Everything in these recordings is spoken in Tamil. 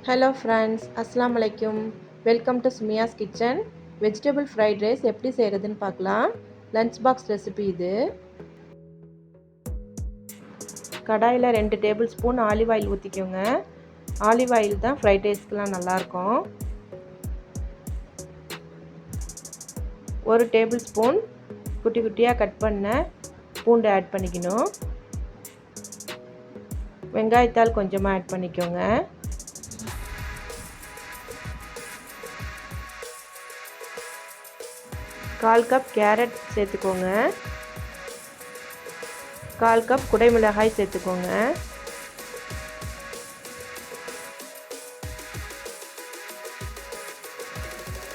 Hello friends, Assalamu alaikum. Welcome to Sumaiya's kitchen. Vegetable fried rice எப்படி செய்யறதுன்னு பார்க்கலாம். லஞ்ச் பாக்ஸ் ரெசிபி இது. கடாயில் 2 டேபிள் ஸ்பூன் ஆலிவ் ஆயில் ஊற்றிக்கோங்க. ஆலிவ் ஆயில் தான் ஃப்ரைட் ரைஸ்க்குலாம் நல்லாயிருக்கும். 1 டேபிள் ஸ்பூன் குட்டி குட்டியாக கட் பண்ண பூண்டு ஆட் பண்ணிக்கணும். வெங்காயத்தால் கொஞ்சமாக ஆட் பண்ணிக்கோங்க. கால் கப் கேரட் சேர்த்துக்கோங்க. கால் கப் குடைமிளகாய் சேர்த்துக்கோங்க.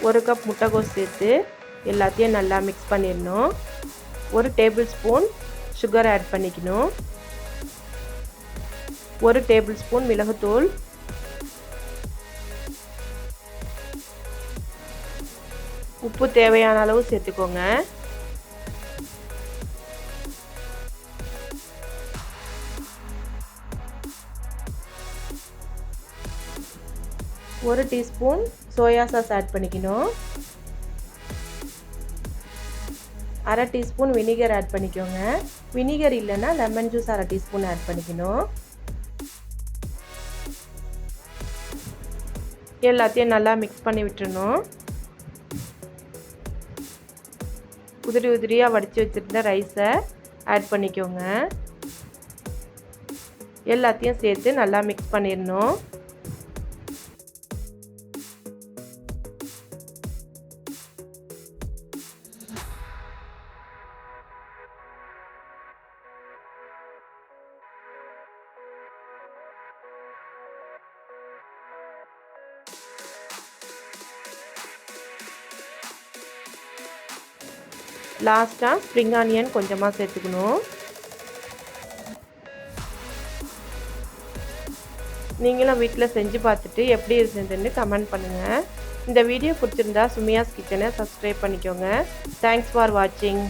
ஒரு கப் முட்டைகோஸ் சேர்த்து எல்லாத்தையும் நல்லா மிக்ஸ் பண்ணிடணும். 1 டேபிள் ஸ்பூன் சுகர் ஆட் பண்ணிக்கணும். 1 டேபிள் ஸ்பூன் மிளகுத்தூள், உப்பு தேவையான அளவு சேர்த்துக்கோங்க. ஒரு டீஸ்பூன் சோயா சாஸ் ஆட் பண்ணிக்கணும். 1/2 டீஸ்பூன் வினிகர் ஆட் பண்ணிக்கோங்க. வினிகர் இல்லைன்னா லெமன் ஜூஸ் 1/2 டீஸ்பூன் ஆட் பண்ணிக்கணும். எல்லாத்தையும் நல்லா மிக்ஸ் பண்ணி விட்டுறணும். உதிரியாக வடித்து வச்சுருந்த ரைஸை ஆட் பண்ணிக்கோங்க. எல்லாத்தையும் சேர்த்து நல்லா மிக்ஸ் பண்ணிடணும். லாஸ்ட்டாக ஸ்ப்ரிங் ஆனியன் கொஞ்சமாக சேர்த்துக்கணும். நீங்களும் வீட்டில் செஞ்சு பார்த்துட்டு எப்படி இருந்ததுன்னு கமெண்ட் பண்ணுங்கள். இந்த வீடியோ பிடிச்சிருந்தா சுமையாஸ் கிச்சனை சப்ஸ்கிரைப் பண்ணிக்கோங்க. தேங்க்ஸ் ஃபார் வாட்சிங்.